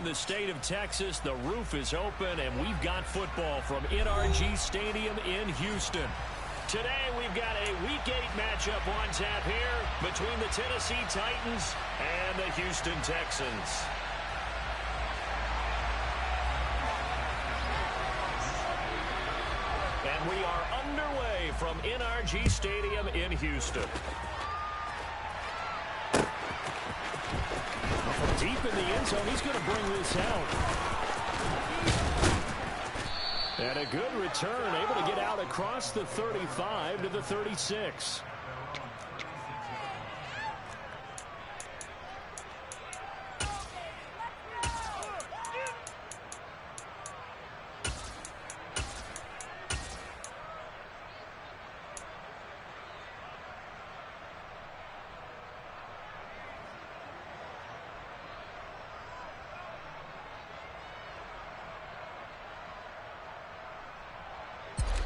the state of Texas, the roof is open, and we've got football from NRG Stadium in Houston. Today, we've got a Week 8 matchup on tap here between the Tennessee Titans and the Houston Texans. And we are underway from NRG Stadium in Houston. From deep in the end zone, he's going to bring this out. And a good return, able to get out across the 35 to the 36.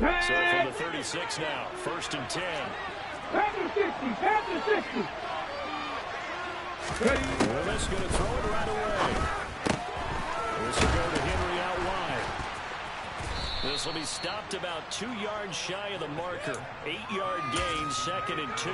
So from the 36 now, 1st and 10. Panther 60, Panther 60. Willis going to throw it right away. This will go to Henry out wide. This will be stopped about 2 yards shy of the marker. 8-yard gain, 2nd and 2.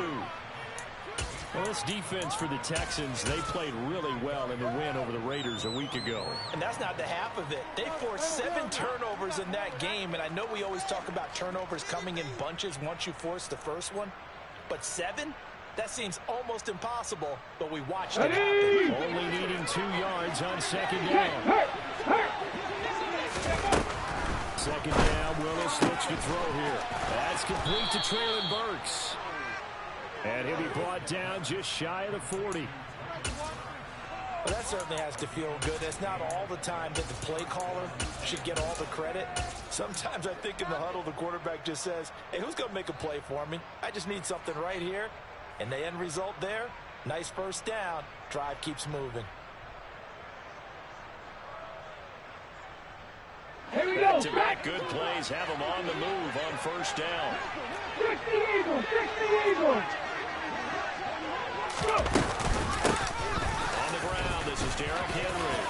Well, this defense for the Texans, they played really well in the win over the Raiders a week ago. And that's not the half of it. They forced 7 turnovers in that game, and I know we always talk about turnovers coming in bunches once you force the first one, but 7? That seems almost impossible, but we watched it happen. Only needing 2 yards on 2nd down. 2nd down, Willis looks to throw here. That's complete to Traylon Burks. And he'll be brought down just shy of the 40. Well, that certainly has to feel good. It's not all the time that the play caller should get all the credit. Sometimes I think in the huddle, the quarterback just says, hey, who's going to make a play for me? I just need something right here. And the end result there, nice first down. Drive keeps moving. Here we go. Back-to-back good plays have them on the move on 1st down. 60 Eagles, 60 Eagles. On the ground, this is Derrick Henry.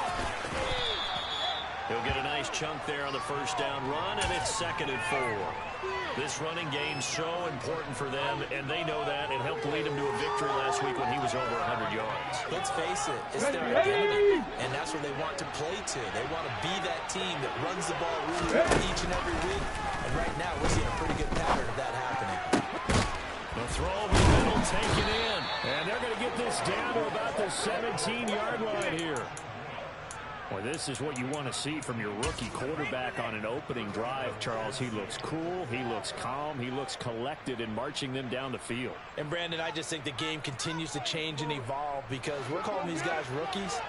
He'll get a nice chunk there on the 1st down run, and it's 2nd and 4. This running game's so important for them, and they know that. It helped lead them to a victory last week when he was over 100 yards. Let's face it, it's their identity, and that's where they want to play to. They want to be that team that runs the ball really well each and every week, and right now we're seeing a pretty good pattern of that happening. The throw over the middle, taken in. And they're going to get this down to about the 17-yard line here. Well, this is what you want to see from your rookie quarterback on an opening drive, Charles. He looks cool, he looks calm, he looks collected in marching them down the field. And, Brandon, I just think the game continues to change and evolve because we're calling these guys rookies.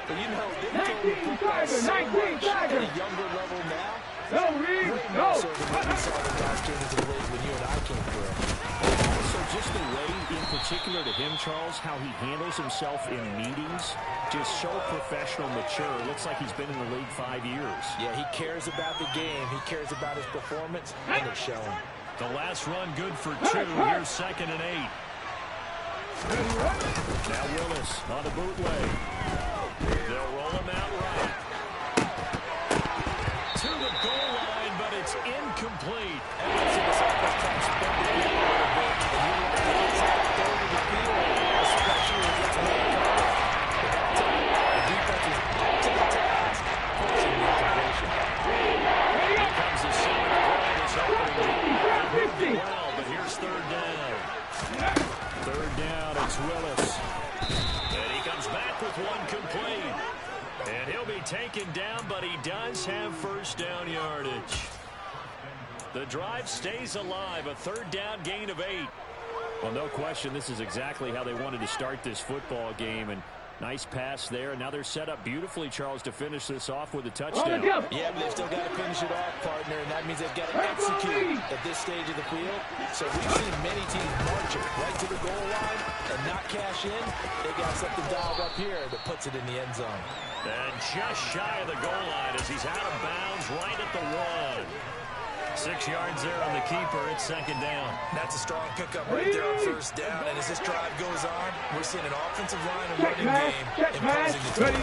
But, you know, they've told football so much at a younger level now. No, Reed, no. So than what we saw the guys came into the league when you and I came through. Also, just the way, in particular to him, Charles, how he handles himself in meetings, just so professional, mature. It looks like he's been in the league 5 years. Yeah, he cares about the game. He cares about his performance, and it's showing. The last run good for 2. Here's 2nd and 8. Now Willis on the bootleg. They'll roll him out right. To the goal line, but it's incomplete. Well, but here's 3rd down. 3rd down, it's Willis. And he comes back with one complete. And he'll be taken down, but he does have 1st down yardage. The drive stays alive, a 3rd down gain of 8. Well, no question, this is exactly how they wanted to start this football game. And nice pass there. Now they're set up beautifully, Charles, to finish this off with a touchdown. Yeah, but they've still got to finish it off, partner, and that means they've got to execute at this stage of the field. So we've seen many teams marching right to the goal line and not cash in. They got something dialed up here that puts it in the end zone. And just shy of the goal line as he's out of bounds right at the 1. 6 yards there on the keeper. It's 2nd down. That's a strong pickup right there on 1st down. And as this drive goes on, we're seeing an offensive line and running game imposing the 2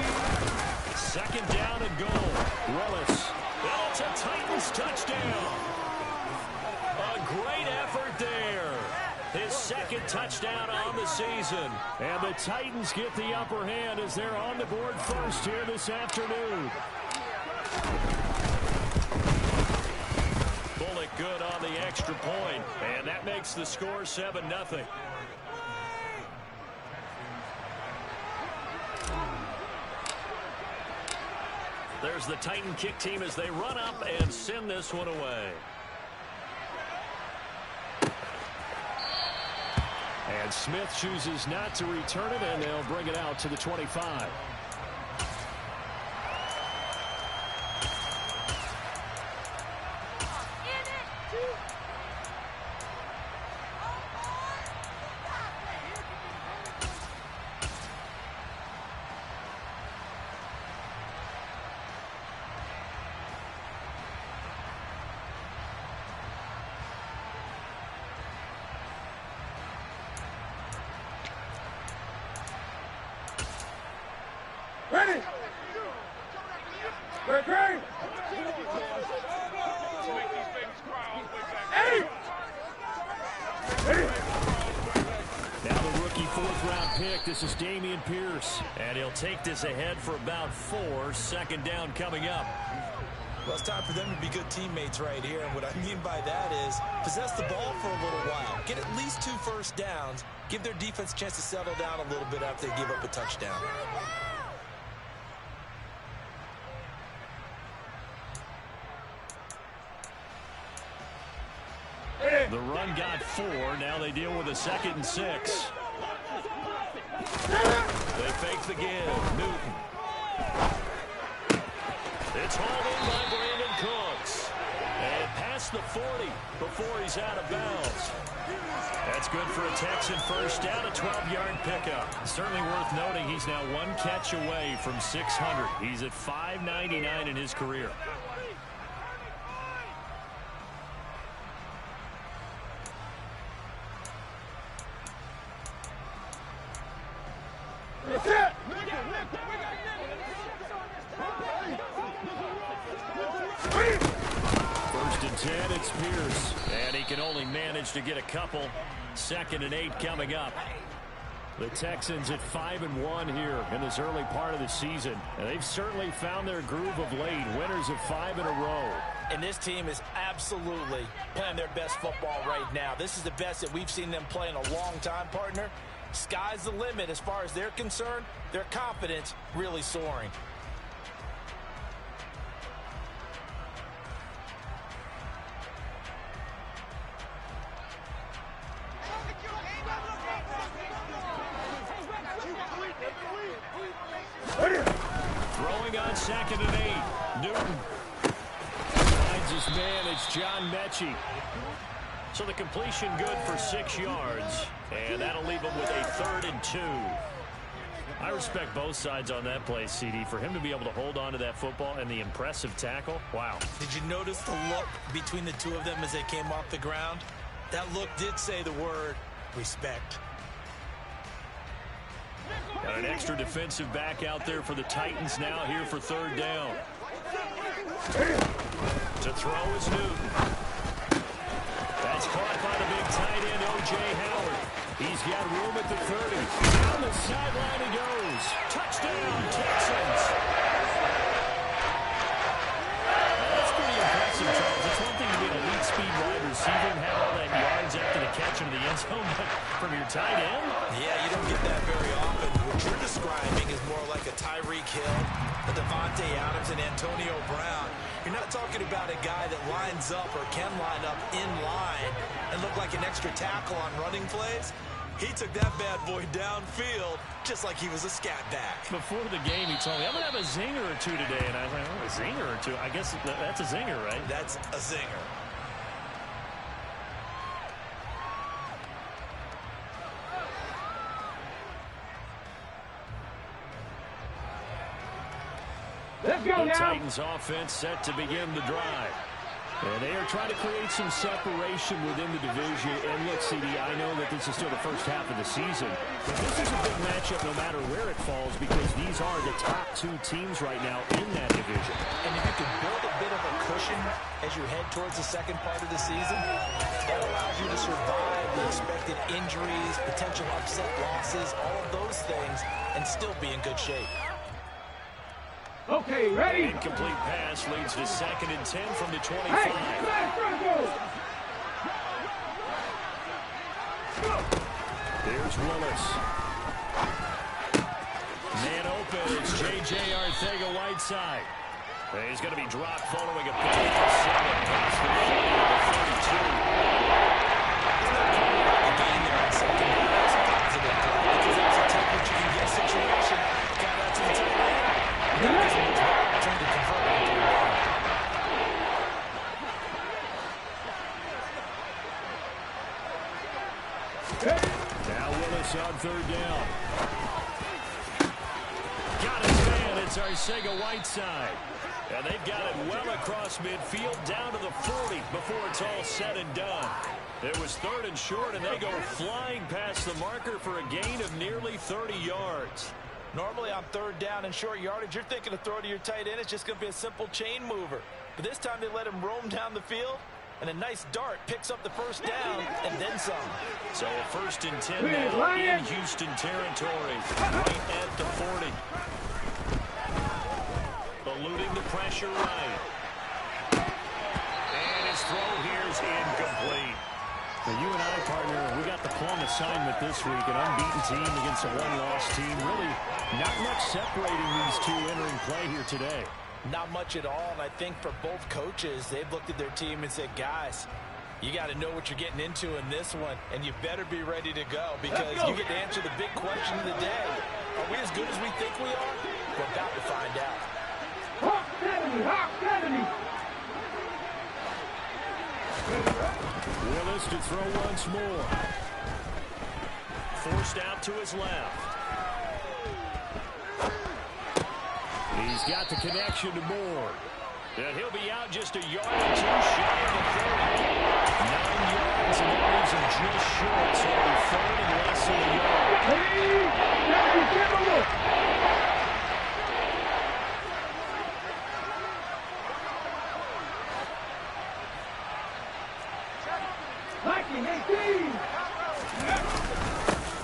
Second down and goal. Willis. And it's a Titans touchdown. A great effort there. His second touchdown on the season. And the Titans get the upper hand as they're on the board first here this afternoon. Bullock good on the extra point. And that makes the score 7-0. There's the Titan kick team as they run up and send this one away. And Smith chooses not to return it, and they'll bring it out to the 25. Ready! Ready! Now the rookie fourth-round pick. This is Dameon Pierce. And he'll take this ahead for about 4. Second down coming up. Well, it's time for them to be good teammates right here. And what I mean by that is possess the ball for a little while. Get at least 2 first downs. Give their defense a chance to settle down a little bit after they give up a touchdown. The run got 4. Now they deal with a 2nd and 6. They fake the give. Newton. It's hauled in by Brandon Cooks. And past the 40 before he's out of bounds. That's good for a Texan first down, a 12-yard pickup. Certainly worth noting he's now 1 catch away from 600. He's at 599 in his career. First and 10, it's Pierce. And he can only manage to get a couple. 2nd and 8 coming up. The Texans at 5-1 here in this early part of the season. And they've certainly found their groove of late. Winners of 5 in a row. And this team is absolutely playing their best football right now. This is the best that we've seen them play in a long time, partner. Sky's the limit as far as they're concerned. Their confidence really soaring. Throwing on 2nd and 8. Newton finds his man. It's John Mechie. So the completion good for 6 yards. And that'll leave him with a 3rd and 2. I respect both sides on that play, CD. For him to be able to hold on to that football and the impressive tackle, wow. Did you notice the look between the two of them as they came off the ground? That look did say the word respect. Got an extra defensive back out there for the Titans now here for 3rd down. To throw is Newton. That's caught by the big tight end, O.J. Howard. He's got room at the 30. Down the sideline he goes. Touchdown, Texans. That's pretty impressive, Charles. It's one thing to be an elite speed wide receiver and have all that yards after the catch into the end zone, but from your tight end? Yeah, you don't get that very often. What you're describing is more like a Tyreek Hill, a Devontae Adams, and Antonio Brown. You're not talking about a guy that lines up or can line up in line and look like an extra tackle on running plays. He took that bad boy downfield just like he was a scat back. Before the game, he told me, I'm going to have a zinger or 2 today. And I was like, oh, a zinger or 2? I guess that's a zinger, right? That's a zinger. Let's go The now. Titans offense set to begin the drive. And they are trying to create some separation within the division. And look, CD, I know that this is still the first half of the season, but this is a big matchup no matter where it falls because these are the top two teams right now in that division. And if you can build a bit of a cushion as you head towards the second part of the season, that allows you to survive the expected injuries, potential upset losses, all of those things, and still be in good shape. Okay, ready? Incomplete pass leads to 2nd and 10 from the 25. Hey, flash, go! Here's Willis. Man open. It's J.J. Arcega-Whiteside. He's going to be dropped following a penalty for 7 past the 40 to the 32. The game there on second down is a positive play because that's a take what you can get situation. Got out to the tight end. Trying to convert it. Now Willis on 3rd down. Got his man. It's Arcega-Whiteside. And they've got it well across midfield down to the 40 before it's all said and done. It was 3rd and short, and they go flying past the marker for a gain of nearly 30 yards. Normally on 3rd down and short yardage, you're thinking of throw to your tight end. It's just going to be a simple chain mover. But this time they let him roam down the field, and a nice dart picks up the 1st down and then some. So a 1st and 10 now in Houston territory, right at the 40. Eluding the pressure right. And his throw here is incomplete. Now you and I, partner, we got the plum assignment this week. An unbeaten team against a one-loss team. Really not much separating these two entering play here today. Not much at all, and I think for both coaches, they've looked at their team and said, guys, you got to know what you're getting into in this one, and you better be ready to go because you get to answer the big question of the day. Are we as good as we think we are? We're about to find out. Hawk 70, Hawk 70. Willis to throw once more. Forced out to his left. He's got the connection to Moore. And he'll be out just a yard or two shy of the 30. 9 yards, and that leaves him just short, so it'll be 3rd and less than a yard.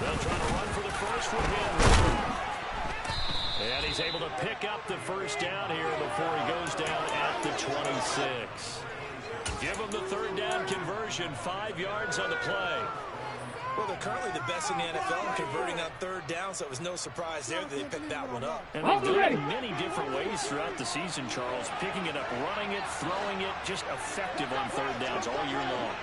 They'll try to run for the first with Henry. And he's able to pick up the 1st down here before he goes down at the 26. Give him the 3rd down conversion, 5 yards on the play. Well, they're currently the best in the NFL in converting on 3rd down, so it was no surprise there that they picked that one up. And they've done it in many different ways throughout the season, Charles. Picking it up, running it, throwing it, just effective on 3rd downs all year long.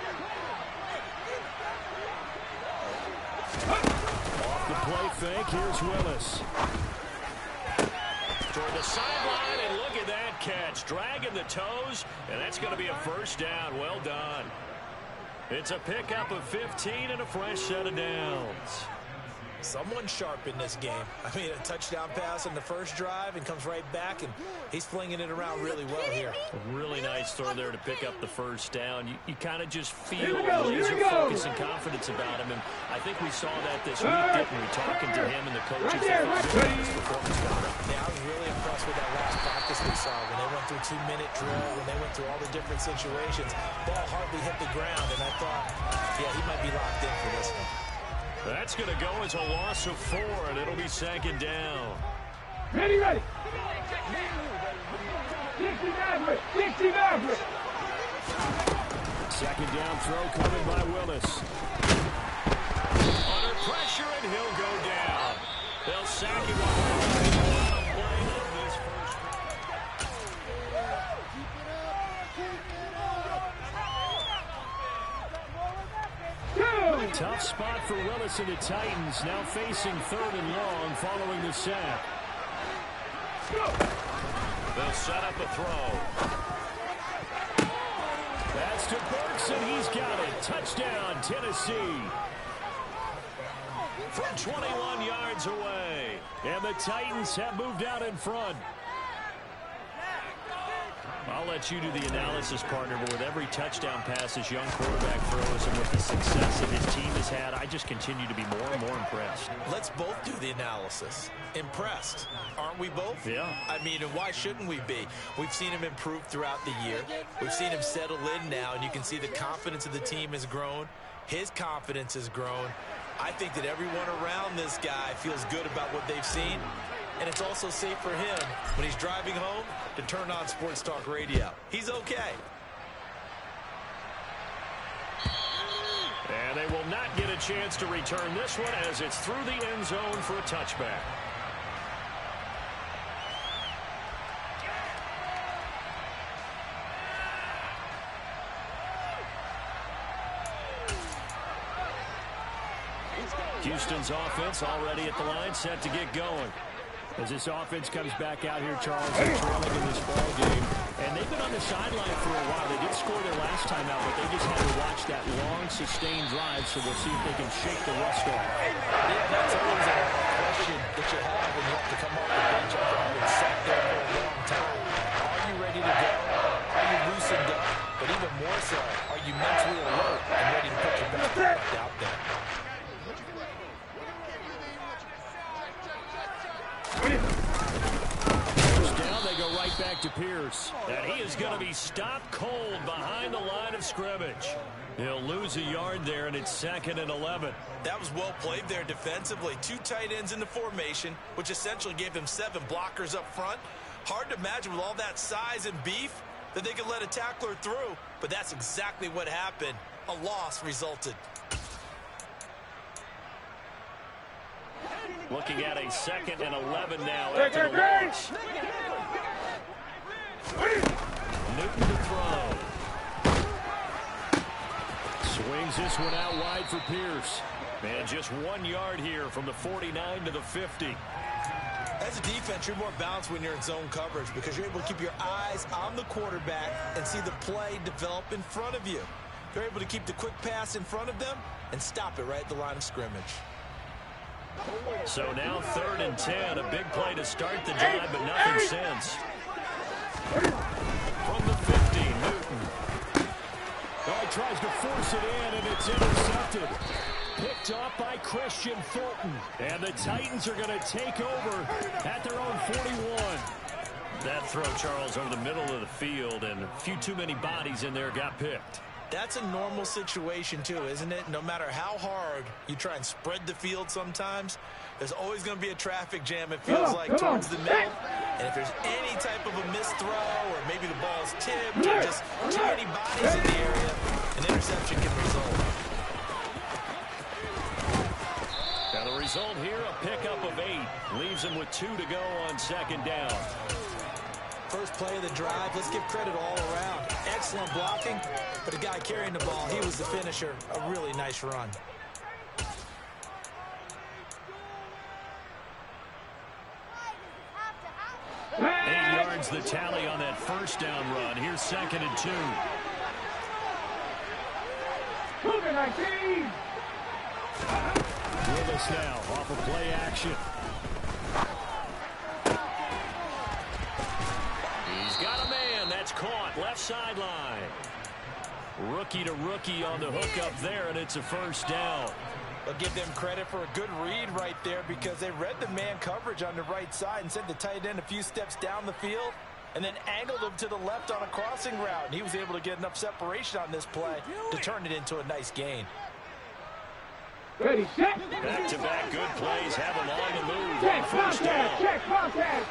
Off the play fake, here's Willis. Toward the sideline, and look at that catch. Dragging the toes, and that's going to be a 1st down. Well done. It's a pickup of 15 and a fresh set of downs. Someone sharp in this game. I mean, a touchdown pass on the 1st drive and comes right back, and he's flinging it around really well here. A really nice throw there to pick up the 1st down. You kind of just feel laser focus and confidence about him, and I think we saw that this week, didn't we? Talking to him and the coaches. His performance got up. Yeah, I was really impressed with that last practice we saw when they went through 2-minute drill, when they went through all the different situations. Ball hardly hit the ground, and I thought, yeah, he might be locked in for this one. That's going to go as a loss of 4, and it'll be 2nd down. Ready, ready. 60 Maverick, 60 Maverick. 2nd down throw coming by Willis. Under pressure, and he'll go down. They'll sack him on the play of this first. Tough spot for Willis and the Titans, now facing 3rd and long following the sack. They'll set up a throw. That's to Burks, and he's got it. Touchdown, Tennessee. From 21 yards away. And the Titans have moved out in front. I'll let you do the analysis, partner, but with every touchdown pass this young quarterback throws and with the success that his team has had, I just continue to be more and more impressed. Let's both do the analysis. Impressed. Aren't we both? Yeah. I mean, and why shouldn't we be? We've seen him improve throughout the year. We've seen him settle in now, and you can see the confidence of the team has grown. His confidence has grown. I think that everyone around this guy feels good about what they've seen. And it's also safe for him when he's driving home to turn on Sports Talk Radio. He's okay. And they will not get a chance to return this one as it's through the end zone for a touchback. Houston's offense already at the line, set to get going. As this offense comes back out here, Charles, they're trailing in this ball game. And they've been on the sideline for a while. They did score their last time out, but they just had to watch that long, sustained drive, so we'll see if they can shake the rust off. Yeah, that's always a question that you have when you have to come off the bench after having sat there for a long time. Are you ready to go? Are you loosened up? But even more so, are you mentally alert and ready to put your best product out there? First down, they go right back to Pierce. And he is going to be stopped cold behind the line of scrimmage. He'll lose a yard there, and it's 2nd and 11. That was well played there defensively. 2 tight ends in the formation, which essentially gave them 7 blockers up front. Hard to imagine with all that size and beef that they could let a tackler through, but that's exactly what happened. A loss resulted. Looking at a 2nd and 11 now after the loss. Newton to throw. Swings this one out wide for Pierce. And just 1 yard here from the 49 to the 50. As a defense, you're more balanced when you're in zone coverage because you're able to keep your eyes on the quarterback and see the play develop in front of you. You're able to keep the quick pass in front of them and stop it right at the line of scrimmage. So now 3rd and 10. A big play to start the drive, but nothing since. From the 50, Newton. Oh, he tries to force it in, and it's intercepted. Picked off by Christian Fulton. And the Titans are going to take over at their own 41. That throw, Charles, over the middle of the field, and a few too many bodies in there got picked. That's a normal situation, too, isn't it? No matter how hard you try and spread the field sometimes, there's always going to be a traffic jam, it feels like, towards the middle. And if there's any type of a missed throw or maybe the ball's tipped or just too many bodies in the area, an interception can result. Now the result here, a pickup of 8. Leaves him with 2 to go on 2nd down. First play of the drive, let's give credit all around. Excellent blocking, but the guy carrying the ball, he was the finisher. A really nice run. Eight yards the tally on that first down run. Here's 2nd and 2. Willis now off of play action. He's got a man. That's caught. Left sideline. Rookie to rookie on the hookup there, and it's a first down. I'll give them credit for a good read right there because they read the man coverage on the right side and sent the tight end a few steps down the field and then angled him to the left on a crossing route. And he was able to get enough separation on this play to turn it into a nice gain. Ready, set. Back-to-back good plays have him on the move. Check, First down. check, contact.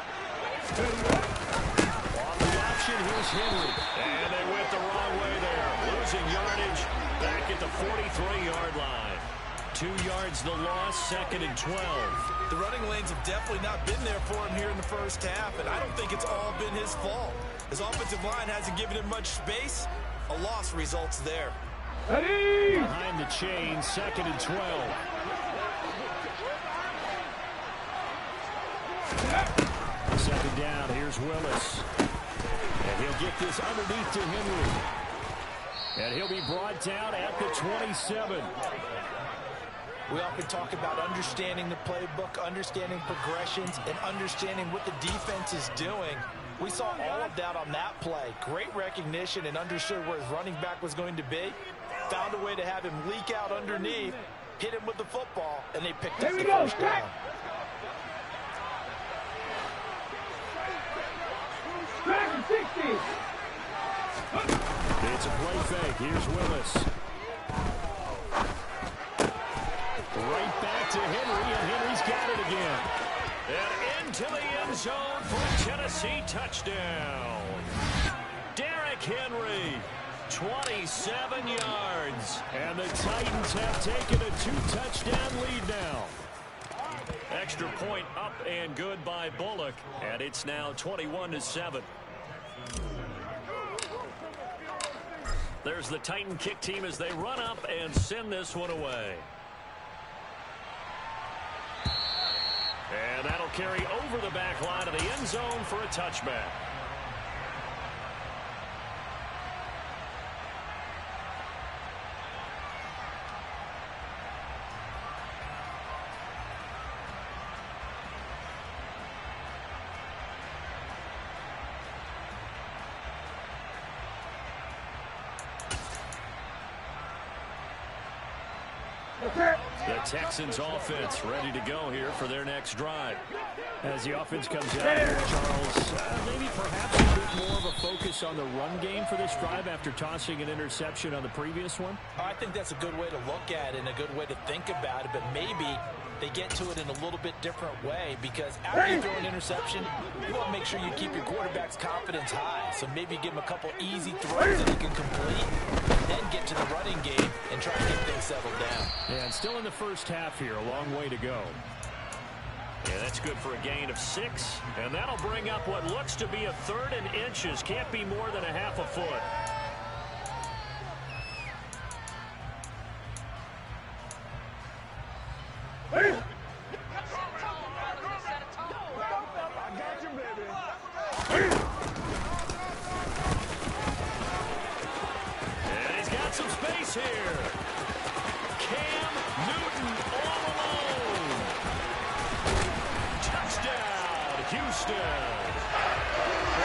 Off the option, here's Henry. And they went the wrong way there. Losing yardage back at the 43-yard line. 2 yards the loss, 2nd and 12. The running lanes have definitely not been there for him here in the first half, and I don't think it's all been his fault. His offensive line hasn't given him much space. A loss results there. Ready. Behind the chain, 2nd and 12. Second down, here's Willis. And he'll get this underneath to Henry. And he'll be brought down at the 27. We often talk about understanding the playbook, understanding progressions, and understanding what the defense is doing. We saw all of that on that play. Great recognition and understood where his running back was going to be. Found a way to have him leak out underneath, hit him with the football, and they picked up the first down. It's a play fake. Here's Willis. Right back to Henry, and Henry's got it again. And into the end zone for a Tennessee touchdown. Derrick Henry, 27 yards. And the Titans have taken a 2-touchdown lead now. Extra point up and good by Bullock. And it's now 21-7. There's the Titan kick team as they run up and send this one away. And that'll carry over the back line of the end zone for a touchback. The Texans offense ready to go here for their next drive. As the offense comes out here, Charles, maybe perhaps a bit more of a focus on the run game for this drive after tossing an interception on the previous one? I think that's a good way to look at it and a good way to think about it, but maybe they get to it in a little bit different way, because after you throw an interception, you want to make sure you keep your quarterback's confidence high. So maybe give him a couple easy throws that he can complete, then get to the running game and try to get things settled down. And still in the first half here, a long way to go. Yeah, that's good for a gain of 6, and that'll bring up what looks to be a 3rd and inches. Can't be more than a half a foot. And he's got some space here. Cam Newton all alone. Touchdown, Houston.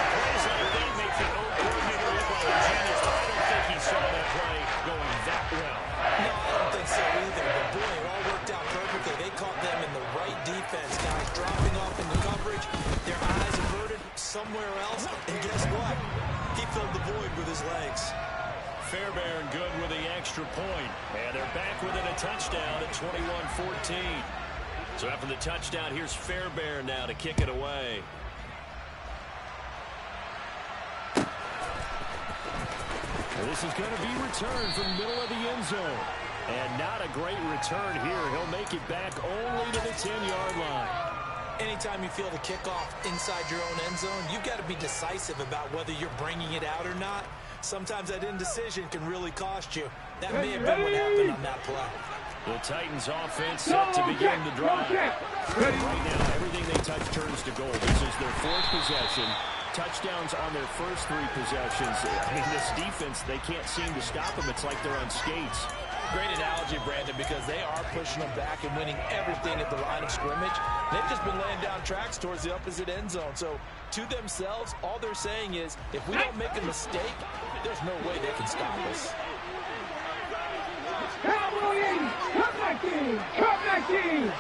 Plays like that make the old coordinator look like a genius, but I don't think he saw that play going that well. No, I don't think so either. But boy, it all worked out perfectly. They caught them in the right defense. Guys dropping off into coverage, their eyes averted somewhere else, and guess what? He filled the void with his legs. Fairbairn good with the extra point. And they're back within a touchdown at 21-14. So after the touchdown, here's Fairbairn now to kick it away. This is going to be returned from the middle of the end zone. And not a great return here. He'll make it back only to the 10-yard line. Anytime you feel the kickoff inside your own end zone, you've got to be decisive about whether you're bringing it out or not. Sometimes that indecision can really cost you. That may have been what happened on that play. The Titans offense set to begin the drive. Right now, everything they touch turns to gold. This is their 4th possession. Touchdowns on their first 3 possessions. I mean, this defense, they can't seem to stop them. It's like they're on skates. Great analogy, Brandon, because they are pushing them back and winning everything at the line of scrimmage. They've just been laying down tracks towards the opposite end zone. So, to themselves, all they're saying is, if we don't make a mistake, there's no way they can stop us. Cowboys, come back in, come back in.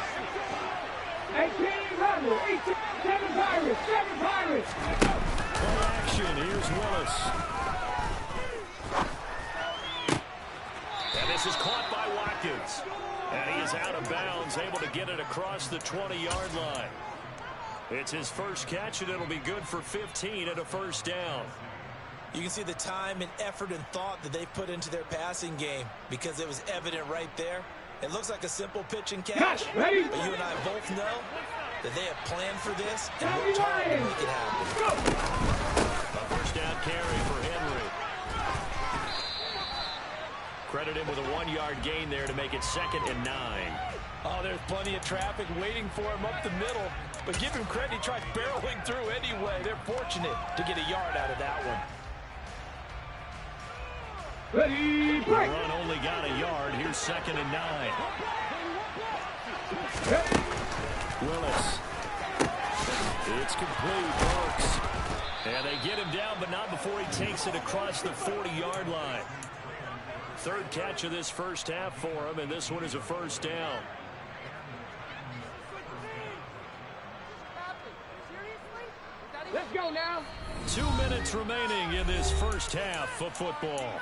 18 Rebel, 18, 7 Pirates, 7 Pirates. Play action, here's Willis. And this is caught by Watkins. And he is out of bounds, able to get it across the 20-yard line. It's his first catch, and it'll be good for 15 and a first down. You can see the time and effort and thought that they've put into their passing game, because it was evident right there. It looks like a simple pitch and catch, but you and I both know that they have planned for this and worked hard to make it happen. A first down carry for Henry. Credit him with a 1-yard gain there to make it 2nd and 9. Oh, there's plenty of traffic waiting for him up the middle, but give him credit, he tried barreling through anyway. They're fortunate to get a yard out of that one. Ready, The break. run only got a yard. Here's 2nd and 9. Willis. It's complete. Works. And they get him down, but not before he takes it across the 40-yard line. Third catch of this first half for him, and this one is a first down. Let's go now. 2 minutes remaining in this first half of football.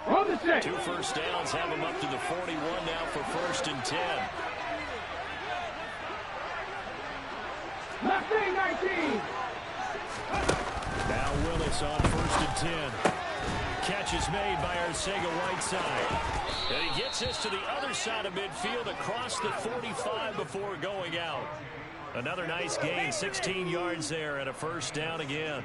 On the set. 2 first downs have him up to the 41 now for 1st and 10. Left wing 19. Now Willis on 1st and 10. Catch is made by Arcega-Whiteside. And he gets this to the other side of midfield across the 45 before going out. Another nice gain, 16 yards there and a first down again.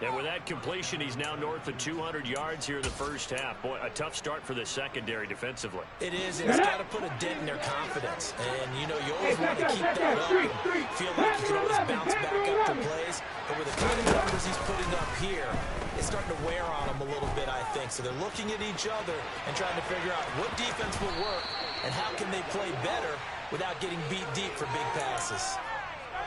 And with that completion, he's now north of 200 yards here in the first half. Boy, a tough start for the secondary defensively. It is, and it's got to put a dent in their confidence. And, you know, you always want to keep that up and feel like you can always bounce back after plays. But with the kind of numbers he's putting up here, it's starting to wear on them a little bit, I think. So they're looking at each other and trying to figure out what defense will work and how can they play better without getting beat deep for big passes.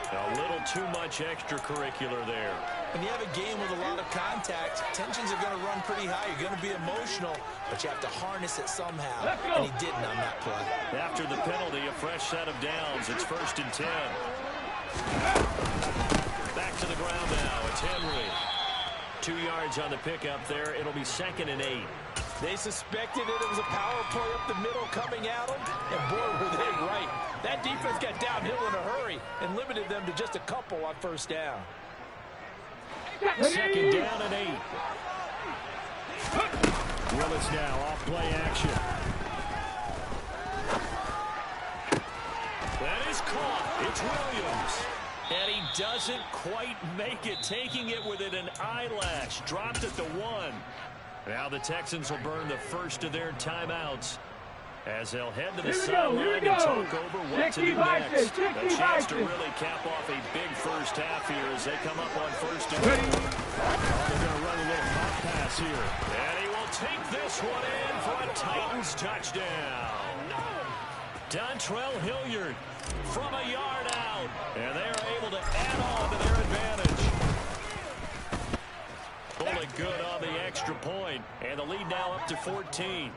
A little too much extracurricular there. When you have a game with a lot of contact, tensions are going to run pretty high. You're going to be emotional, but you have to harness it somehow, and he didn't on that play. After the penalty, a fresh set of downs. It's 1st and 10. Back to the ground now. It's Henry. 2 yards on the pickup there. It'll be 2nd and 8. They suspected it was a power play up the middle coming at them, and boy, were they right. That defense got downhill in a hurry and limited them to just a couple on first down. 2nd down and 8. Willis now off play action. That is caught. It's Williams. And he doesn't quite make it, taking it within an eyelash. Dropped at the 1. Now the Texans will burn the first of their timeouts as they'll head to the sideline and talk over what to do next. A chance to really cap off a big first half here as they come up on 1st and 8. They're going to run a little hot pass here. And he will take this one in for a Titans touchdown. Dontrell Hilliard from a yard out. And they are able to add on to their advantage. Bullet good on the extra point, and the lead now up to 14.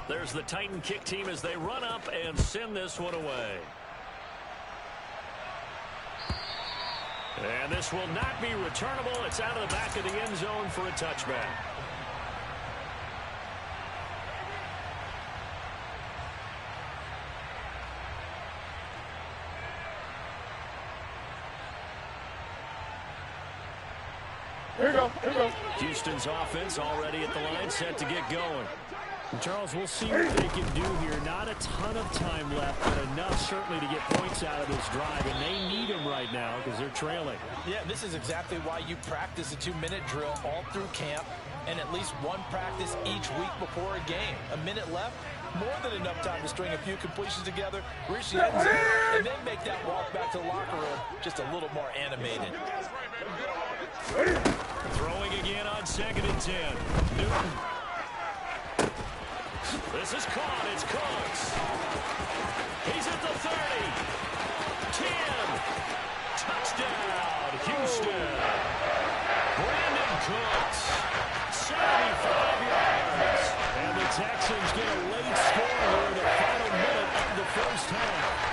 There's the Titan kick team as they run up and send this one away. And this will not be returnable. It's out of the back of the end zone for a touchback. Here we go. Here we go. Houston's offense already at the line, set to get going. And Charles, we'll see what they can do here. Not a ton of time left, but enough certainly to get points out of this drive. And they need them right now because they're trailing. Yeah, this is exactly why you practice a 2-minute drill all through camp and at least one practice each week before a game. A minute left, more than enough time to string a few completions together, reach the end zone, and then make that walk back to the locker room just a little more animated. Throwing again on 2nd and 10. Newton. This is caught. It's Cooks. He's at the 30. 10. Touchdown, Houston. Brandon Cooks. 75 yards. And the Texans get a late score here in the final minute of the first half.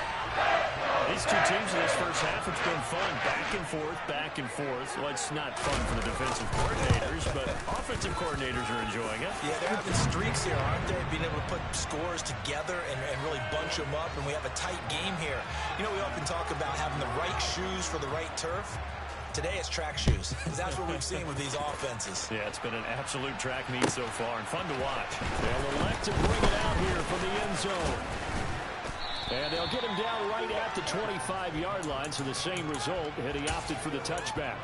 These two teams in this first half, it's been fun. Back and forth, back and forth. Well, it's not fun for the defensive coordinators, but offensive coordinators are enjoying it. Yeah, they're having streaks here, aren't they? Being able to put scores together and really bunch them up, and we have a tight game here. You know, we often talk about having the right shoes for the right turf. Today it's track shoes. That's what we've seen with these offenses. Yeah, it's been an absolute track meet so far, and fun to watch. They'll elect to bring it out here from the end zone. And they'll get him down right at the 25-yard line, so the same result, had he opted for the touchback.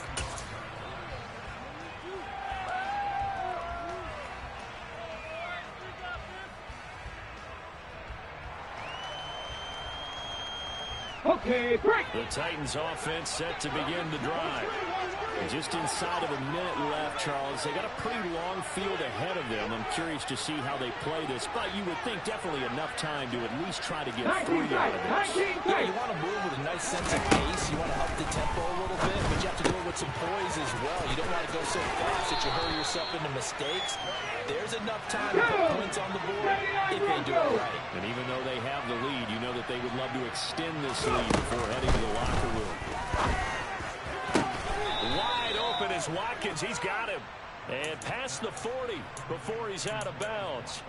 Okay, break. The Titans offense set to begin the drive. Just inside of a minute left, Charles. They got a pretty long field ahead of them. I'm curious to see how they play this, but you would think definitely enough time to at least try to get 3 out of this. Yeah, you want to move with a nice sense of pace. You want to up the tempo a little bit, but you have to do it with some poise as well. You don't want to go so fast that you hurry yourself into mistakes. There's enough time to put points on the board if they do it right. And even though they have the lead, you know that they would love to extend this lead before heading to the locker room. Wide open is Watkins. He's got him. And past the 40 before he's out of bounds.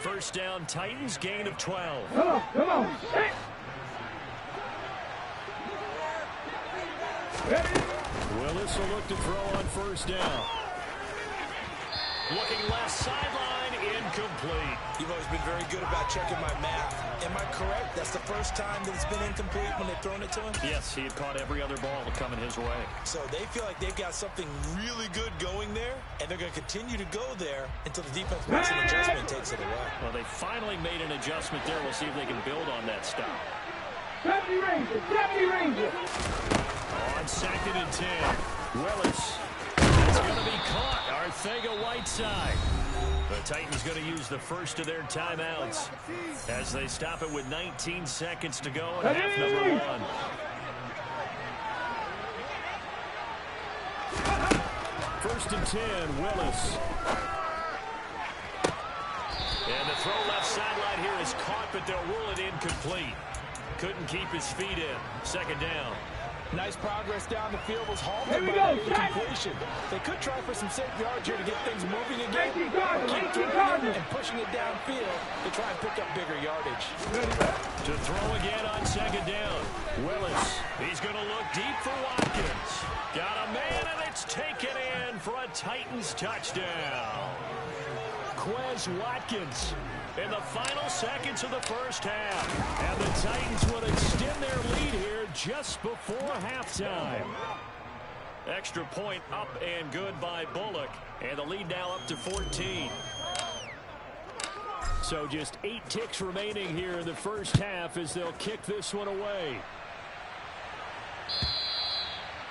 First down, Titans, gain of 12. Come on, come on. Willis will look to throw on first down. Looking left sideline, incomplete. You've always been very good about checking my math. Am I correct? That's the first time that it's been incomplete when they've thrown it to him? Yes, he had caught every other ball coming his way. So they feel like they've got something really good going there, and they're going to continue to go there until the defense makes an adjustment and takes it away. Well, they finally made an adjustment there. We'll see if they can build on that stop. 70 Rangers, 70 Rangers. On 2nd and 10, Willis. It's going to be caught. Arcega-Whiteside. The Titans going to use the first of their timeouts as they stop it with 19 seconds to go in half number 1. First and 10, Willis. And the throw left sideline here is caught, but they'll rule it incomplete. Couldn't keep his feet in. Second down. Nice progress down the field was halted by that incompletion. They could try for some safe yards here to get things moving again. Keep throwing and pushing it downfield to try and pick up bigger yardage. To throw again on second down. Willis. He's going to look deep for Watkins. Got a man, and it's taken in for a Titans touchdown. Quez Watkins in the final seconds of the first half. And the Titans would extend their lead here just before halftime. Extra point up and good by Bullock. And the lead now up to 14. So just 8 ticks remaining here in the first half as they'll kick this one away.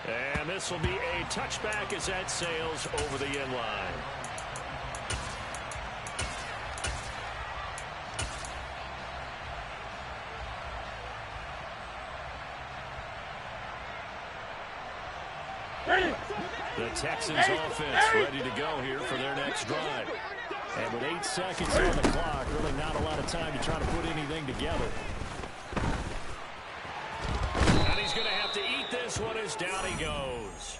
And this will be a touchback as that sails over the end line. The Texans offense ready to go here for their next drive. And with 8 seconds on the clock, really not a lot of time to try to put anything together. And he's going to have to eat this one as down he goes.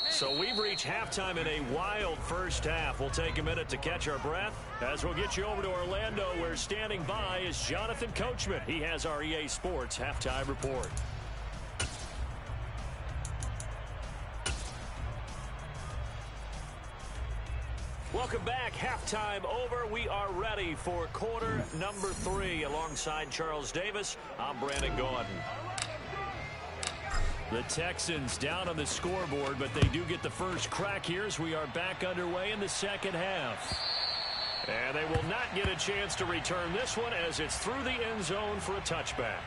So we've reached halftime in a wild first half. We'll take a minute to catch our breath as we'll get you over to Orlando, where standing by is Jonathan Coachman. He has our EA Sports halftime report. Welcome back. Halftime over. We are ready for quarter number 3. Alongside Charles Davis, I'm Brandon Gaudin. The Texans down on the scoreboard, but they do get the first crack here as we are back underway in the second half. And they will not get a chance to return this one as it's through the end zone for a touchback.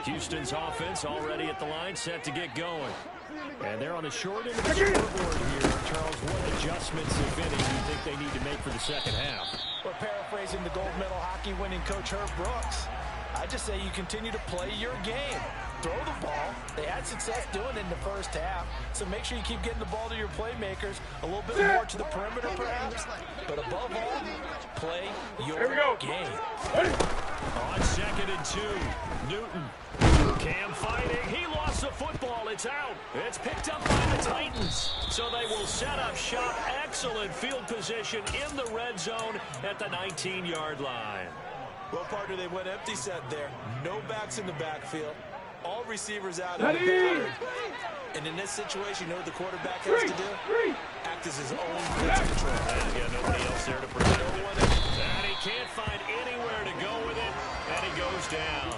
Houston's offense already at the line, set to get going. And they're on the short end of the scoreboard here. Charles, what adjustments, if any, do you think they need to make for the second half? We're paraphrasing the gold medal hockey winning coach Herb Brooks. I just say you continue to play your game. Throw the ball. They had success doing it in the first half, so make sure you keep getting the ball to your playmakers, a little bit more to the perimeter perhaps, but above all, play your game. On 2nd and 2, Newton. Cam fighting. He lost the football. It's out. It's picked up by the Titans. So they will set up shop. Excellent field position in the red zone at the 19-yard line. Well, partner, they went empty set there. No backs in the backfield. all receivers out in the pattern. And in this situation, you know what the quarterback has to do? Act as his own blitz control. Yeah, nobody else there to protect it. And he can't find anywhere to go with it. And he goes down.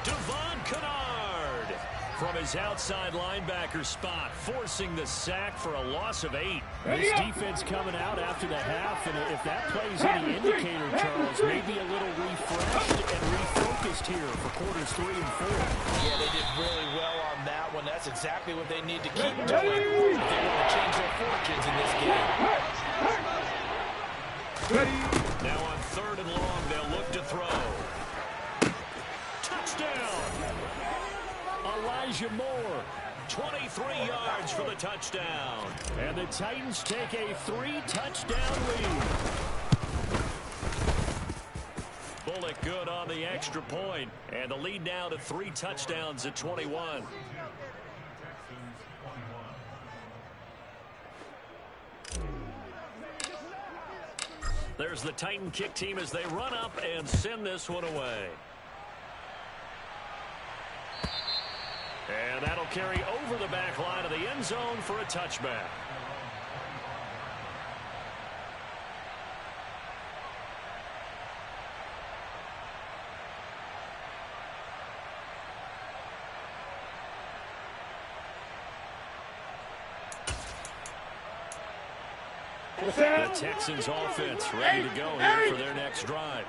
Devon Kennard from his outside linebacker spot, forcing the sack for a loss of 8. This defense coming out after the half, and if that plays any indicator, Charles, maybe a little refreshed and refocused here for quarters 3 and 4. Yeah, they did really well on that one. That's exactly what they need to keep doing if they want to change their fortunes in this game. Now on 3rd and long, they'll look to throw. Touchdown! Elijah Moore, 23 yards for the touchdown. And the Titans take a 3-touchdown lead. Bullock good on the extra point, and the lead now to 3 touchdowns at 21. There's the Titan kick team as they run up and send this one away. And that'll carry over the back line of the end zone for a touchback. The Texans offense ready to go here for their next drive.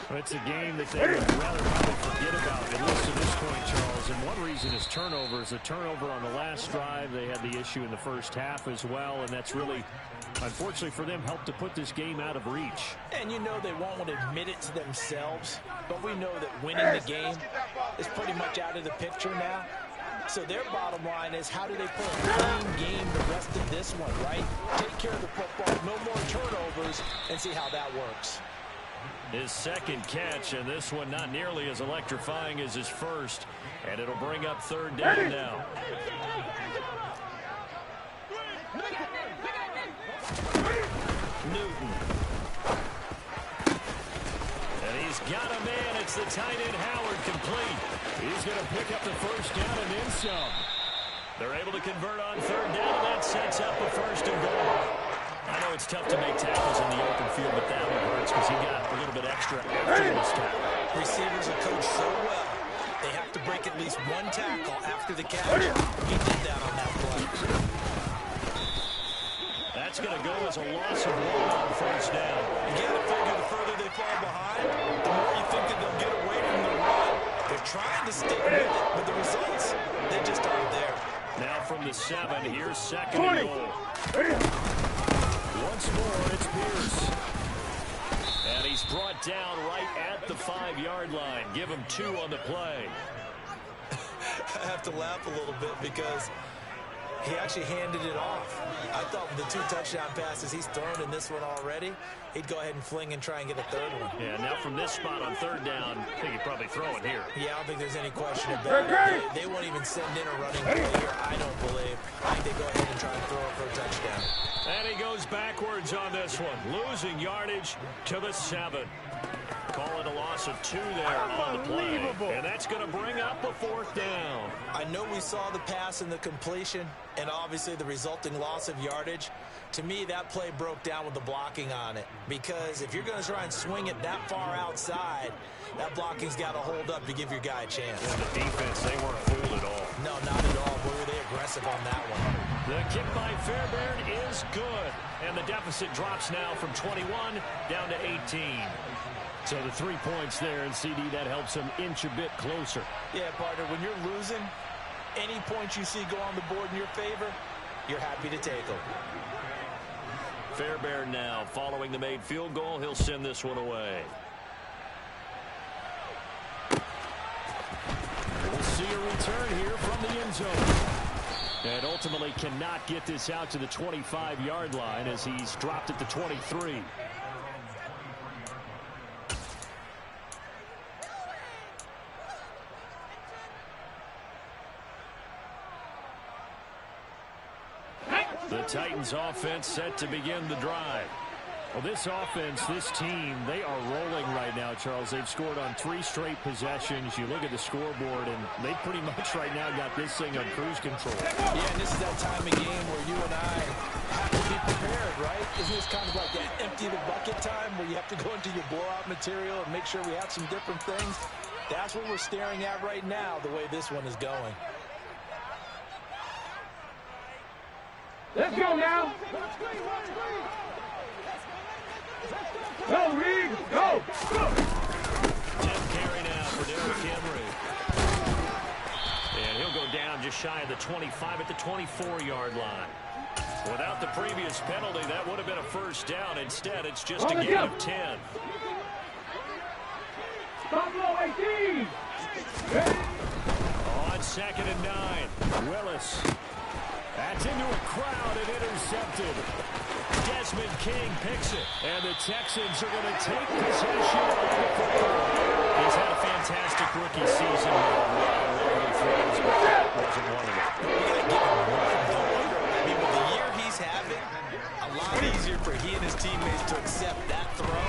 It's a game that they would rather probably forget about, at least to this point, Charles. And one reason is turnovers. A turnover on the last drive. They had the issue in the first half as well, and that's really, unfortunately for them, helped to put this game out of reach. And you know they won't want to admit it to themselves, but we know that winning the game is pretty much out of the picture now. So their bottom line is, how do they play a clean game the rest of this one, right? Take care of the football, no more turnovers, and see how that works. His second catch, and this one not nearly as electrifying as his first. And it'll bring up 3rd down now. Newton. And he's got a man. It's the tight end Howard, complete. He's going to pick up the first down and then some. They're able to convert on 3rd down, and that sets up a 1st and goal. I know it's tough to make tackles in the open field, but that one hurts because he got a little bit extra after this tackle. Receivers are coached so well, they have to break at least one tackle after the catch. He did that on that play. That's going to go as a loss of 1 on 1st down. You got to figure the further they fall behind, the more you think that they'll get away from the run. They're trying to stick with it, but the results, they just aren't there. Now from the 7, here's 2nd and goal. Once more, it's Pierce. And he's brought down right at the 5-yard line. Give him 2 on the play. I have to laugh a little bit because he actually handed it off. I thought with the 2 touchdown passes he's thrown in this one already, he'd go ahead and fling and try and get a 3rd one. Yeah, now from this spot on 3rd down, I think he'd probably throw it here. Yeah, I don't think there's any question about it. They won't even send in a running play here, I don't believe. I think they go ahead and try and throw it for a touchdown. And he goes backwards on this one, losing yardage to the 7. Call it a loss of 2 there on the play. And that's going to bring up a 4th down. I know we saw the pass and the completion and obviously the resulting loss of yardage. To me, that play broke down with the blocking on it. Because if you're going to try and swing it that far outside, that blocking's got to hold up to give your guy a chance. And the defense, they weren't fooled at all. No, not at all. Boy, were they aggressive on that one. The kick by Fairbairn is good. And the deficit drops now from 21 down to 18. So the 3 points there, and CD, that helps them inch a bit closer. Yeah, partner, when you're losing, any points you see go on the board in your favor, you're happy to take them. Fairbairn now, following the made field goal, he'll send this one away. We'll see a return here from the end zone. And ultimately cannot get this out to the 25-yard line as he's dropped at the 23. The Titans offense set to begin the drive. Well, this offense, this team, they are rolling right now, Charles. They've scored on 3 straight possessions. You look at the scoreboard, and they pretty much right now got this thing on cruise control. Yeah, and this is that time of game where you and I have to be prepared, right? Isn't this kind of like that empty the bucket time where you have to go into your blowout material and make sure we have some different things? That's what we're staring at right now, the way this one is going. Let's go now. Go, Reed. Go. Tim carry now for Derrick Henry. And he'll go down just shy of the 25 at the 24-yard line. Without the previous penalty, that would have been a first down. Instead, it's just a gain of 10. Buffalo 18. On 2nd and 9. Willis. That's into a crowd and intercepted. Desmond King picks it. And the Texans are going to take possession of the football. He's had a fantastic rookie season. Wasn't one of them. I mean, with the year he's having, a lot easier for he and his teammates to accept that throw.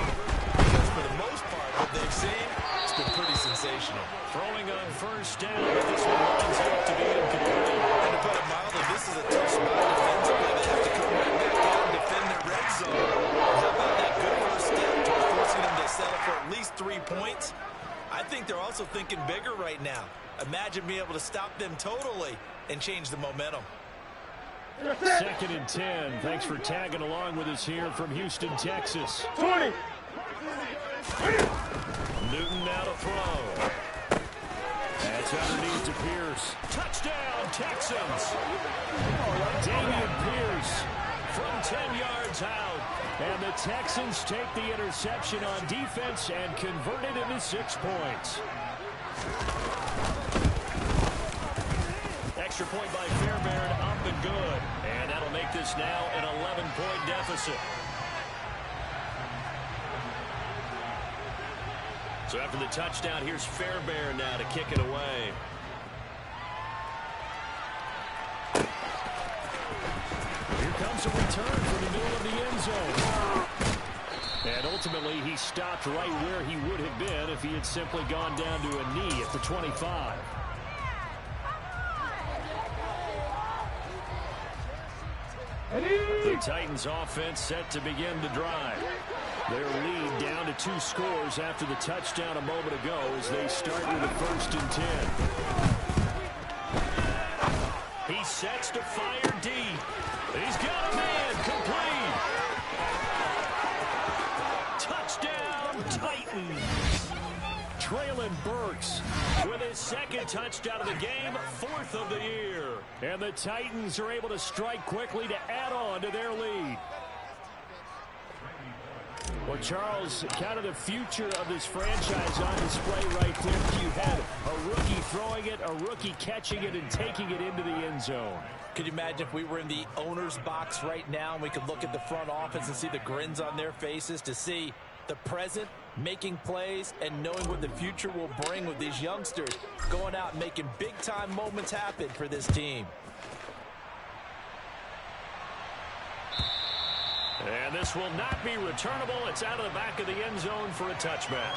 Because for the most part, what they've seen, it's been pretty sensational. Throwing on first down, but this one lines up to be incomplete. And to put it mildly, this is a tough spot defensively. They have to come right back out and defend their red zone. How about that good first step toward forcing them to settle for at least 3 points? I think they're also thinking bigger right now. Imagine being able to stop them totally and change the momentum. 2nd and 10. Thanks for tagging along with us here from Houston, Texas. 20. Newton now to throw. That's underneath to Pierce. Touchdown, Texans. Dameon Pierce. From 10 yards out. And the Texans take the interception on defense and convert it into 6 points. Extra point by Fairbairn, up and good. And that'll make this now an 11-point deficit. So after the touchdown, here's Fairbairn now to kick it away. Here comes a return from the middle of the end zone. And ultimately, he stopped right where he would have been if he had simply gone down to a knee at the 25. The Titans offense set to begin the drive. Their lead down to 2 scores after the touchdown a moment ago as they start with a 1st and 10. He sets to fire deep. He's got a man complete. Touchdown, Titans. Traylon Burks with his 2nd touchdown of the game, 4th of the year. And the Titans are able to strike quickly to add on to their lead. Well, Charles, kind of the future of this franchise on display right there. You had a rookie throwing it, a rookie catching it, and taking it into the end zone. Could you imagine if we were in the owner's box right now and we could look at the front office and see the grins on their faces, to see the present making plays and knowing what the future will bring with these youngsters going out and making big-time moments happen for this team. And this will not be returnable. It's out of the back of the end zone for a touchback.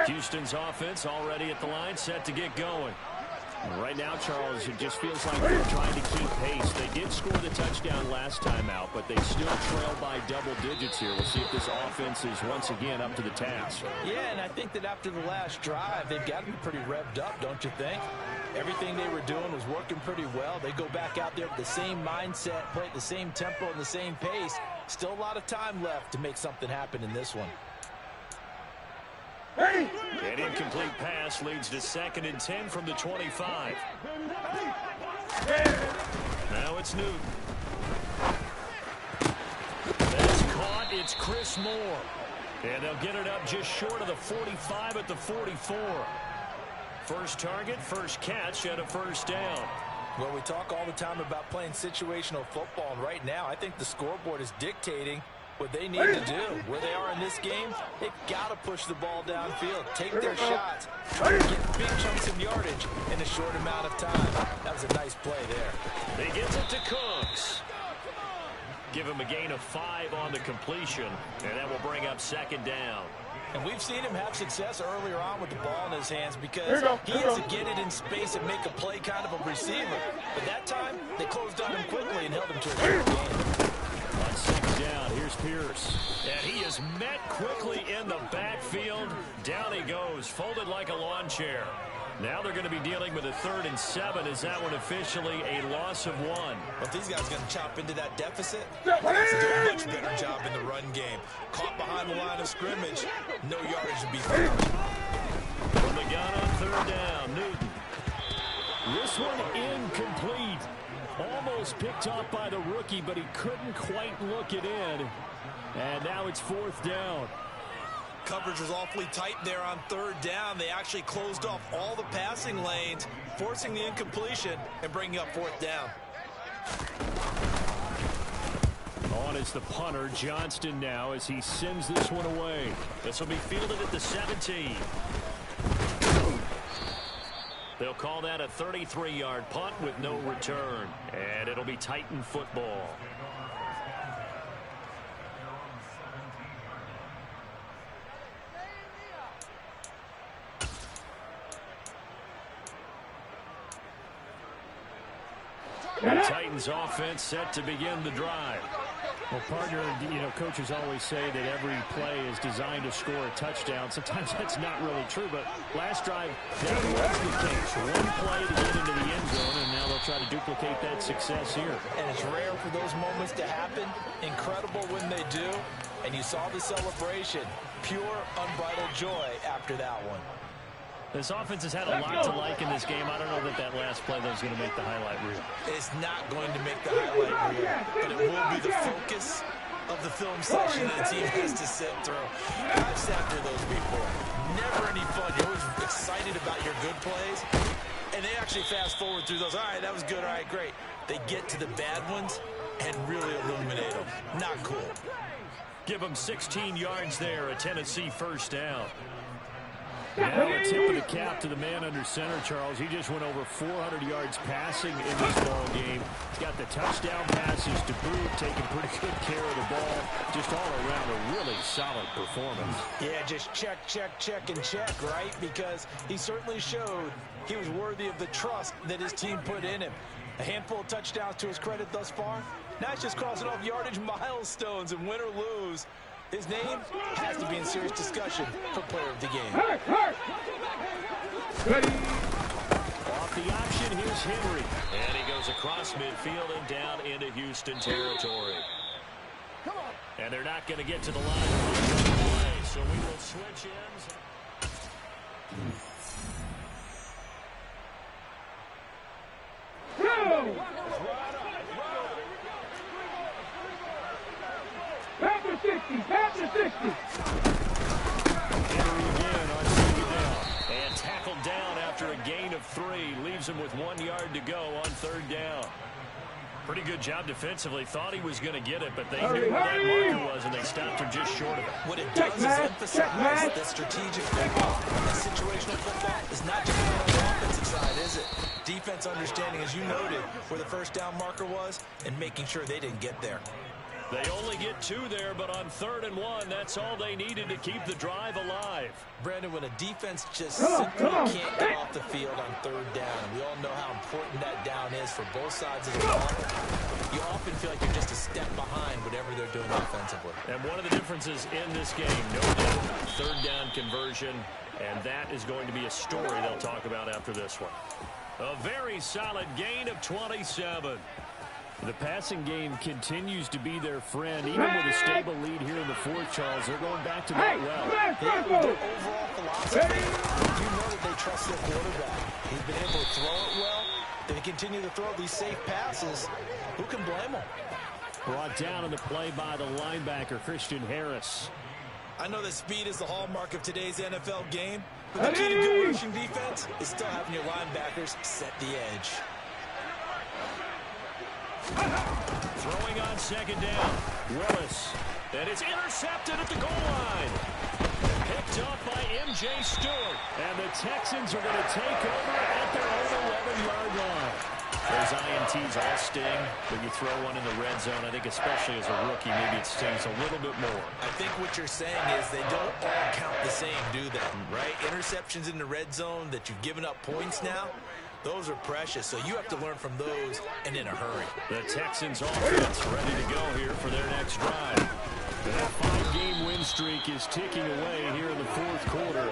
Houston's offense already at the line, set to get going. Right now, Charles, it just feels like they're trying to keep pace. They did score the touchdown last time out, but they still trail by double digits here. We'll see if this offense is once again up to the task. Yeah, and I think that after the last drive, they've got to be pretty revved up, don't you think? Everything they were doing was working pretty well. They go back out there with the same mindset, play at the same tempo and the same pace. Still a lot of time left to make something happen in this one. An incomplete pass leads to 2nd and 10 from the 25. Now it's Newton. That's caught. It's Chris Moore. And they'll get it up just short of the 45 at the 44. First target, first catch, and a first down. Well, we talk all the time about playing situational football, and right now I think the scoreboard is dictating what they need to do. Where they are in this game, they've got to push the ball downfield, take their shots, try to get big chunks of yardage in a short amount of time. That was a nice play there. He gets it to Cooks. Give him a gain of 5 on the completion, and that will bring up 2nd down. And we've seen him have success earlier on with the ball in his hands because he has to get it in space and make a play kind of a receiver. But that time, they closed on him quickly and held him to a great game. On 2nd down, here's Pierce. And he is met quickly in the backfield. Down he goes, folded like a lawn chair. Now they're going to be dealing with a 3rd and 7. Is that one officially a loss of 1? Well, if these guys are going to chop into that deficit, they have to do a much better job in the run game. Caught behind the line of scrimmage, no yardage to be found. From the gun on 3rd down, Newton. This one incomplete. Almost picked off by the rookie, but he couldn't quite look it in. And now it's 4th down. Coverage was awfully tight there on 3rd down. They actually closed off all the passing lanes, forcing the incompletion and bringing up 4th down. On is the punter, Johnston now, as he sends this one away. This will be fielded at the 17. They'll call that a 33-yard punt with no return. And it'll be Titan football. The Titans offense set to begin the drive. Well, partner, coaches always say that every play is designed to score a touchdown. Sometimes that's not really true, but last drive, that was the case. One play to get into the end zone, and now they'll try to duplicate that success here. And it's rare for those moments to happen. Incredible when they do. And you saw the celebration. Pure, unbridled joy after that one. This offense has had a lot to like in this game. I don't know that last play that was going to make the highlight reel. It's not going to make the highlight reel, but it will be the focus of the film session that the team has to sit through. I've sat through those before. Never any fun. You're always excited about your good plays, and they actually fast forward through those. All right, that was good. All right, great. They get to the bad ones and really illuminate them. Not cool. Give them 16 yards there, a Tennessee 1st down. Now a tip of the cap to the man under center, Charles. He just went over 400 yards passing in this ball game. He's got the touchdown passes to boot, taking pretty good care of the ball. Just all around a really solid performance. Yeah, just check, and check, right? Because he certainly showed he was worthy of the trust that his team put in him. A handful of touchdowns to his credit thus far. Now he's just crossing off yardage milestones, and win or lose, his name has to be in serious discussion for player of the game. Off the option, here's Henry. And he goes across midfield and down into Houston territory. And they're not going to get to the line, so we will switch ends. Back to 60, back to 60. Henry again on 2nd down. And tackled down after a gain of 3. Leaves him with 1 yard to go on 3rd down. Pretty good job defensively. Thought he was going to get it, but they knew where that marker was, and they stopped him just short of it. What it does is emphasize that strategic football, that situational football, is not just on the offensive side, is it? Defense understanding, as you noted, where the 1st down marker was, and making sure they didn't get there. They only get 2 there, but on 3rd and 1, that's all they needed to keep the drive alive. Brandon, when a defense just simply can't get off the field on 3rd down, and we all know how important that down is for both sides of the ball, you often feel like you're just a step behind whatever they're doing offensively. And one of the differences in this game, no doubt, 3rd down conversion, and that is going to be a story they'll talk about after this one. A very solid gain of 27. The passing game continues to be their friend. Even with a stable lead here in the 4th, Charles, they're going back to that well. Their overall philosophy, you know that they trust their quarterback. He's been able to throw it well. They continue to throw these safe passes. Who can blame them? Brought down on the play by the linebacker, Christian Harris. I know that speed is the hallmark of today's NFL game, but the key to good rushing defense is still having your linebackers set the edge. Throwing on 2nd down, Willis. And it's intercepted at the goal line. Picked up by M.J. Stewart. And the Texans are going to take over at their own 11-yard line. Those INTs all sting when you throw one in the red zone. I think especially as a rookie, maybe it stings a little bit more. I think what you're saying is they don't all count the same, do they? Right? Interceptions in the red zone that you've given up points now, those are precious. So you have to learn from those and in a hurry. The Texans offense ready to go here for their next drive. That 5-game win streak is ticking away here in the fourth quarter.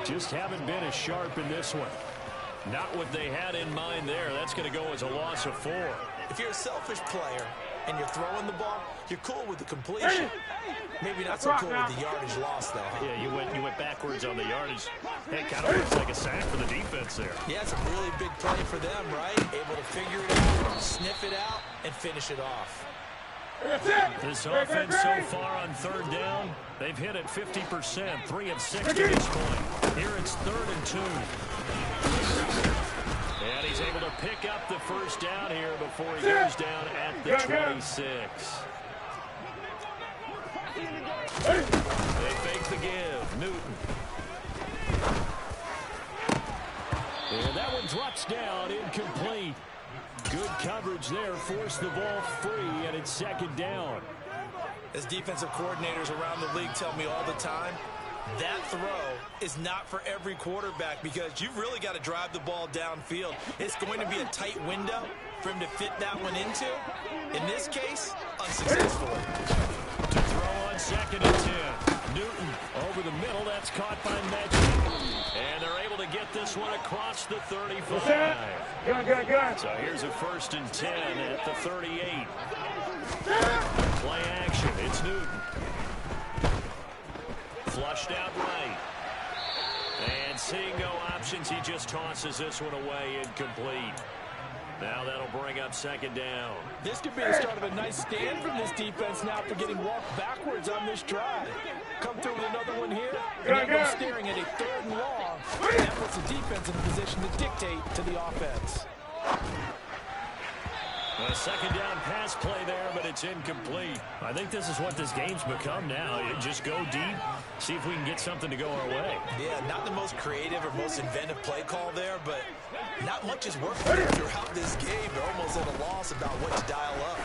Just haven't been as sharp in this one. Not what they had in mind there. That's going to go as a loss of 4. If you're a selfish player and you're throwing the ball, you're cool with the completion. Maybe not so cool with the yardage loss, though. Yeah, you went backwards on the yardage. Hey, kind of looks like a sack for the defense there. Yeah, it's a really big play for them, right? Able to figure it out, sniff it out, and finish it off. This offense so far on third down, they've hit it 50%, 3 of 6 to this point. Here it's 3rd and 2. And he's able to pick up the first down here before he goes down at the 26. They fake the give. Newton. And that one drops down, incomplete. Good coverage there, forced the ball free, and it's 2nd down. As defensive coordinators around the league tell me all the time, that throw is not for every quarterback because you've really got to drive the ball downfield. It's going to be a tight window for him to fit that one into. In this case, unsuccessfully. To throw on 2nd and 10. Newton over the middle. That's caught by Magic. And they're able to get this one across the 35. Good. So here's a 1st and 10 at the 38. Play action. It's Newton. Flushed out right. And seeing no options, he just tosses this one away, incomplete. Now that'll bring up 2nd down. This could be the start of a nice stand from this defense now for getting walked backwards on this drive. Come through with another one here, and now staring at a 3rd and long. That puts the defense in a position to dictate to the offense. A 2nd down pass play there, but it's incomplete. I think this is what this game's become now. You just go deep, see if we can get something to go our way. Yeah, not the most creative or most inventive play call there, but not much is working throughout this game. They're almost at a loss about what to dial up.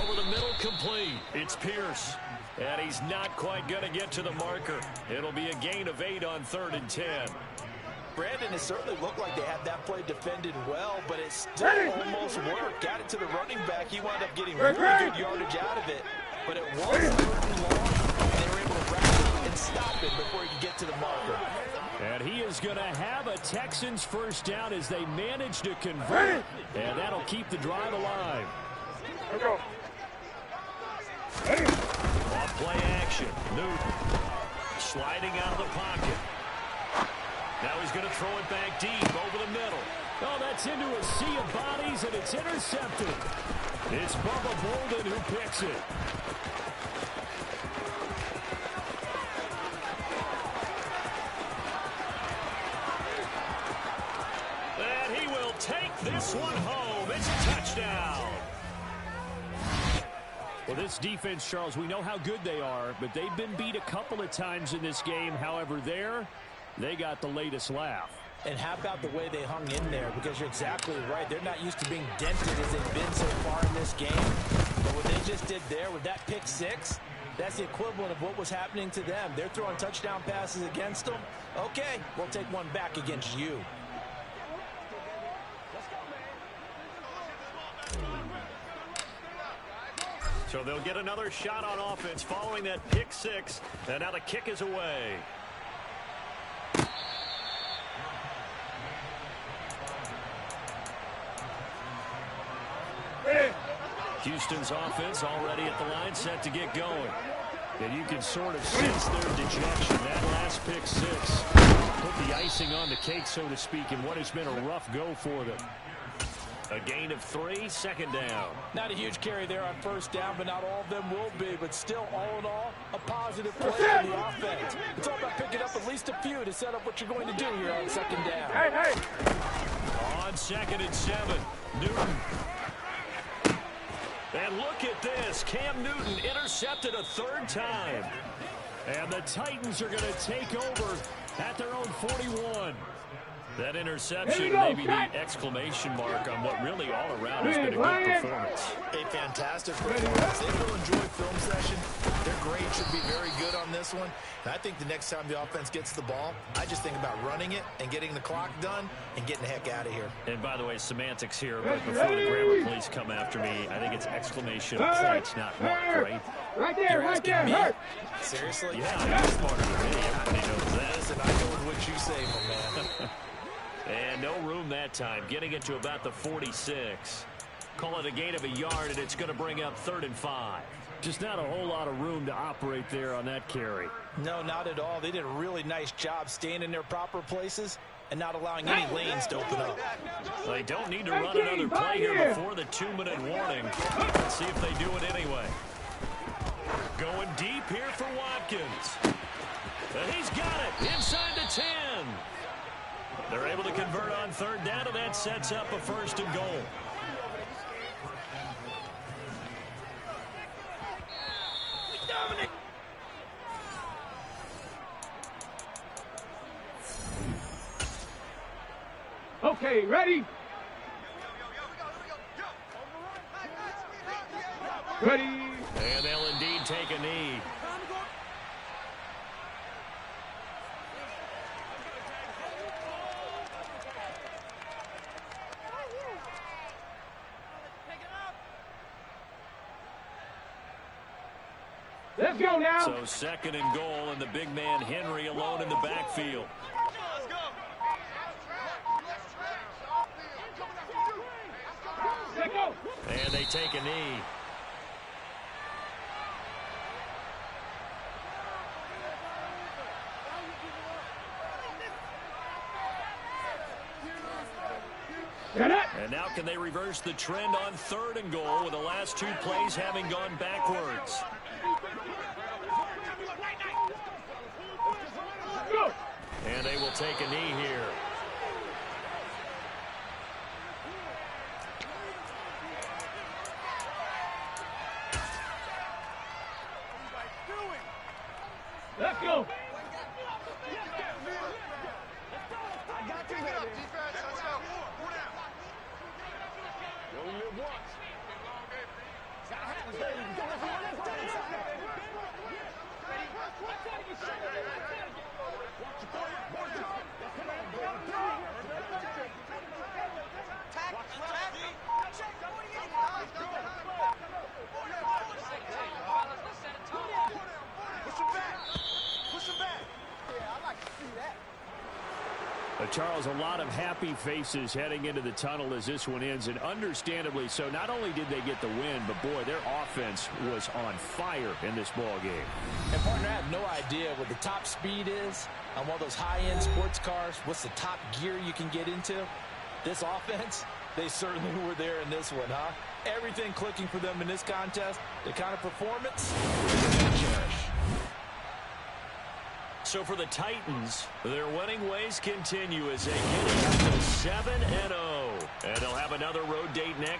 Over the middle, complete. It's Pierce. And he's not quite going to get to the marker. It'll be a gain of 8 on 3rd and 10. Brandon, it certainly looked like they had that play defended well, but it still almost worked. Got it to the running back. He wound up getting really good yardage out of it. But it was 3rd and long, and they were able to wrap it and stop it before he could get to the marker. And he is going to have a Texans first down as they manage to convert. And that'll keep the drive alive. Off play action. Newton sliding out of the pocket. Now he's going to throw it back deep over the middle. Oh, that's into a sea of bodies, and it's intercepted. It's Bubba Bolden who picks it. And he will take this one home. It's a touchdown. Well, this defense, Charles, we know how good they are, but they've been beat a couple of times in this game. However, they got the latest laugh. And how about the way they hung in there? Because you're exactly right. They're not used to being dented as they've been so far in this game. But what they just did there with that pick 6, that's the equivalent of what was happening to them. They're throwing touchdown passes against them. Okay, we'll take one back against you. So they'll get another shot on offense following that pick 6. And now the kick is away. Houston's offense already at the line, set to get going. And you can sort of sense their dejection. That last pick 6 put the icing on the cake, so to speak, in what has been a rough go for them. A gain of 3, 2nd down. Not a huge carry there on 1st down, but not all of them will be. But still, all in all, a positive play for the offense. It's all about picking up at least a few to set up what you're going to do here on 2nd down. On 2nd and 7, Newton. And look at this. Cam Newton intercepted a third time. And the Titans are going to take over at their own 41. That interception may be the exclamation mark on what really all around has been a good performance. A fantastic performance. If they'll enjoy film session, their grade should be very good on this one. And I think the next time the offense gets the ball, I just think about running it and getting the clock done and getting the heck out of here. And by the way, semantics here, but before the grammar police come after me, I think it's exclamation points, not mark, right? Right there, right there. Hurt. Seriously? Yeah, you're smarter than me. Everybody knows that. Listen, I know what you say, my man. And no room that time, getting it to about the 46. Call it a gain of a yard, and it's going to bring up 3rd and 5. Just not a whole lot of room to operate there on that carry. No, not at all. They did a really nice job staying in their proper places and not allowing any lanes to open up. They don't need to run another play here before the 2-minute warning. Let's see if they do it anyway. Going deep here for Watkins. And he's got it inside the 10. They're able to convert on 3rd down, and that sets up a 1st and goal. Okay, ready? Ready? And they'll indeed take a knee. Let's go now. So 2nd and goal, and the big man Henry alone in the backfield. Let's go. And they take a knee. And now can they reverse the trend on 3rd and goal with the last 2 plays having gone backwards? Go. And they will take a knee here. Let's go. Charles, a lot of happy faces heading into the tunnel as this one ends, and understandably so. Not only did they get the win, but boy, their offense was on fire in this ball game. And partner, I have no idea what the top speed is on one of those high-end sports cars. What's the top gear you can get into? This offense, they certainly were there in this one, huh? Everything clicking for them in this contest, the kind of performance they're going to cherish. So for the Titans, their winning ways continue as they get up to 7-0. And they'll have another road date next.